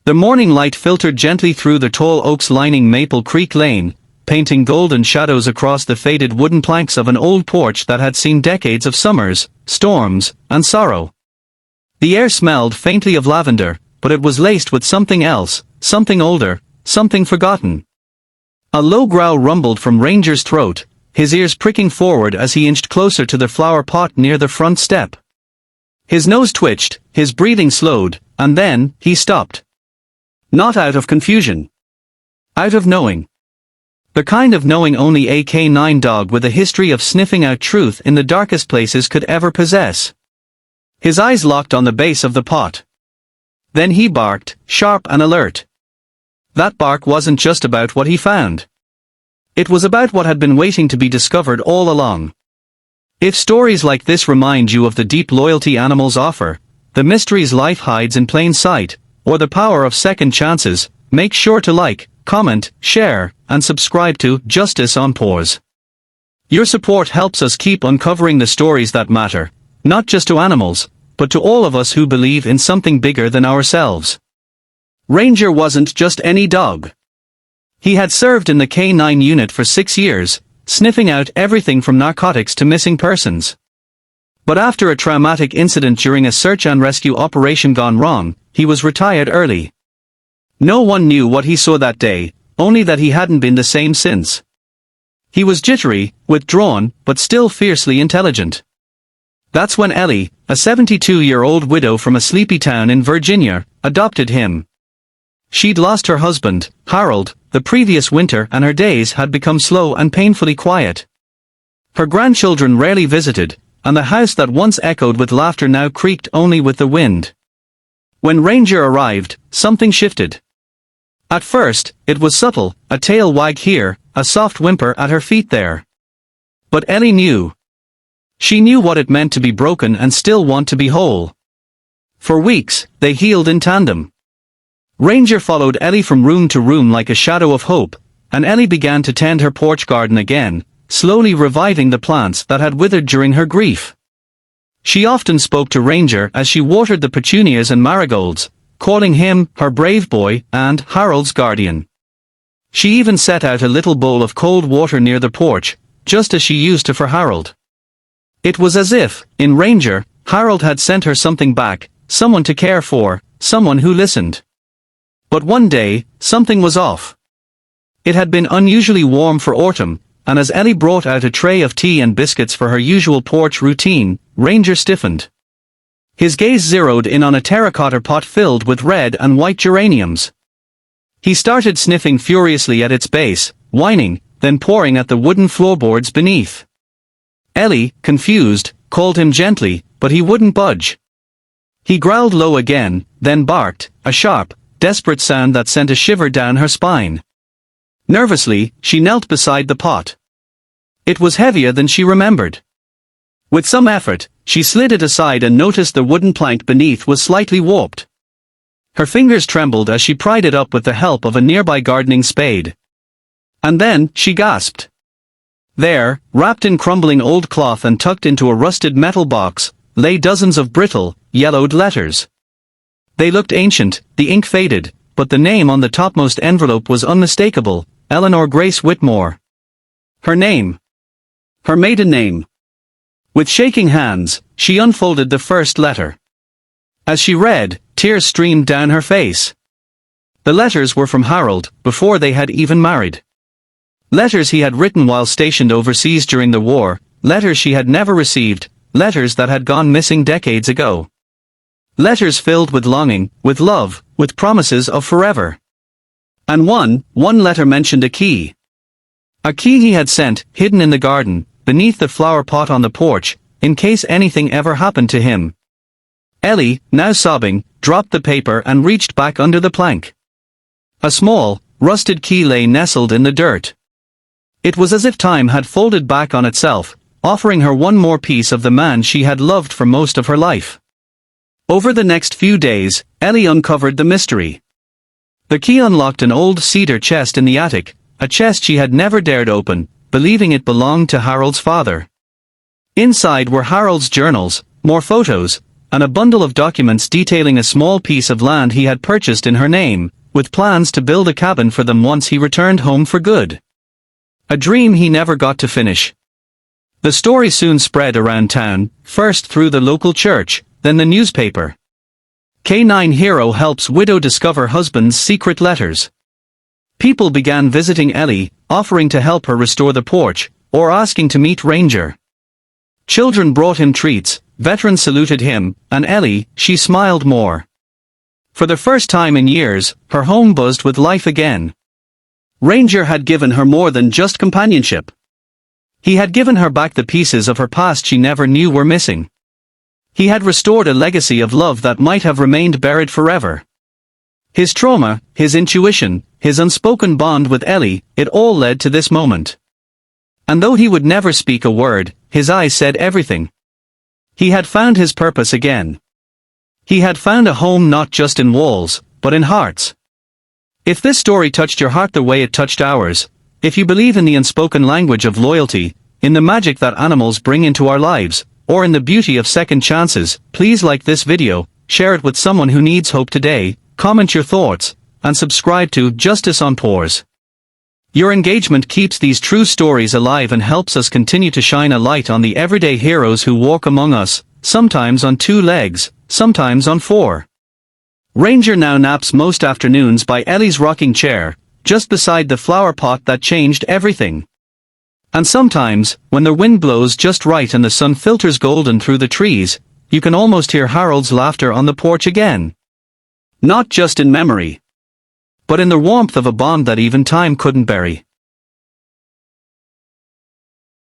The morning light filtered gently through the tall oaks lining Maple Creek Lane, painting golden shadows across the faded wooden planks of an old porch that had seen decades of summers, storms, and sorrow. The air smelled faintly of lavender, but it was laced with something else, something older, something forgotten. A low growl rumbled from Ranger's throat, his ears pricking forward as he inched closer to the flower pot near the front step. His nose twitched, his breathing slowed, and then, he stopped. Not out of confusion. Out of knowing. The kind of knowing only a canine dog with a history of sniffing out truth in the darkest places could ever possess. His eyes locked on the base of the pot. Then he barked, sharp and alert. That bark wasn't just about what he found. It was about what had been waiting to be discovered all along. If stories like this remind you of the deep loyalty animals offer, the mysteries life hides in plain sight, or the power of second chances, make sure to like, comment, share, and subscribe to Justice on Paws. Your support helps us keep uncovering the stories that matter, not just to animals, but to all of us who believe in something bigger than ourselves. Ranger wasn't just any dog. He had served in the K-9 unit for 6 years, sniffing out everything from narcotics to missing persons. But after a traumatic incident during a search and rescue operation gone wrong, he was retired early. No one knew what he saw that day, only that he hadn't been the same since. He was jittery, withdrawn, but still fiercely intelligent. That's when Ellie, a 72-year-old widow from a sleepy town in Virginia, adopted him. She'd lost her husband, Harold, the previous winter, and her days had become slow and painfully quiet. Her grandchildren rarely visited, and the house that once echoed with laughter now creaked only with the wind. When Ranger arrived, something shifted. At first, it was subtle, a tail wag here, a soft whimper at her feet there. But Ellie knew. She knew what it meant to be broken and still want to be whole. For weeks, they healed in tandem. Ranger followed Ellie from room to room like a shadow of hope, and Ellie began to tend her porch garden again, slowly reviving the plants that had withered during her grief. She often spoke to Ranger as she watered the petunias and marigolds, calling him her brave boy and Harold's guardian. She even set out a little bowl of cold water near the porch, just as she used to for Harold. It was as if, in Ranger, Harold had sent her something back, someone to care for, someone who listened. But one day, something was off. It had been unusually warm for autumn, and as Ellie brought out a tray of tea and biscuits for her usual porch routine, Ranger stiffened. His gaze zeroed in on a terracotta pot filled with red and white geraniums. He started sniffing furiously at its base, whining, then pouring at the wooden floorboards beneath. Ellie, confused, called him gently, but he wouldn't budge. He growled low again, then barked, a sharp, desperate sound that sent a shiver down her spine. Nervously, she knelt beside the pot. It was heavier than she remembered. With some effort, she slid it aside and noticed the wooden plank beneath was slightly warped. Her fingers trembled as she pried it up with the help of a nearby gardening spade. And then, she gasped. There, wrapped in crumbling old cloth and tucked into a rusted metal box, lay dozens of brittle, yellowed letters. They looked ancient, the ink faded, but the name on the topmost envelope was unmistakable, Eleanor Grace Whitmore. Her name. Her maiden name. With shaking hands, she unfolded the first letter. As she read, tears streamed down her face. The letters were from Harold, before they had even married. Letters he had written while stationed overseas during the war, letters she had never received, letters that had gone missing decades ago. Letters filled with longing, with love, with promises of forever. And one letter mentioned a key. A key he had sent, hidden in the garden, beneath the flower pot on the porch, in case anything ever happened to him. Ellie, now sobbing, dropped the paper and reached back under the plank. A small, rusted key lay nestled in the dirt. It was as if time had folded back on itself, offering her one more piece of the man she had loved for most of her life. Over the next few days, Ellie uncovered the mystery. The key unlocked an old cedar chest in the attic, a chest she had never dared open, believing it belonged to Harold's father. Inside were Harold's journals, more photos, and a bundle of documents detailing a small piece of land he had purchased in her name, with plans to build a cabin for them once he returned home for good. A dream he never got to finish. The story soon spread around town, first through the local church, then the newspaper. K9 hero helps widow discover husband's secret letters. People began visiting Ellie, offering to help her restore the porch, or asking to meet Ranger. Children brought him treats, veterans saluted him, and Ellie, she smiled more. For the first time in years, her home buzzed with life again. Ranger had given her more than just companionship. He had given her back the pieces of her past she never knew were missing. He had restored a legacy of love that might have remained buried forever. His trauma, his intuition, his unspoken bond with Ellie, it all led to this moment. And though he would never speak a word, his eyes said everything. He had found his purpose again. He had found a home not just in walls, but in hearts. If this story touched your heart the way it touched ours, if you believe in the unspoken language of loyalty, in the magic that animals bring into our lives, or in the beauty of second chances, please like this video, share it with someone who needs hope today, comment your thoughts, and subscribe to Justice on Paws. Your engagement keeps these true stories alive and helps us continue to shine a light on the everyday heroes who walk among us, sometimes on 2 legs, sometimes on 4. Ranger now naps most afternoons by Ellie's rocking chair, just beside the flower pot that changed everything. And sometimes, when the wind blows just right and the sun filters golden through the trees, you can almost hear Harold's laughter on the porch again. Not just in memory, but in the warmth of a bond that even time couldn't bury.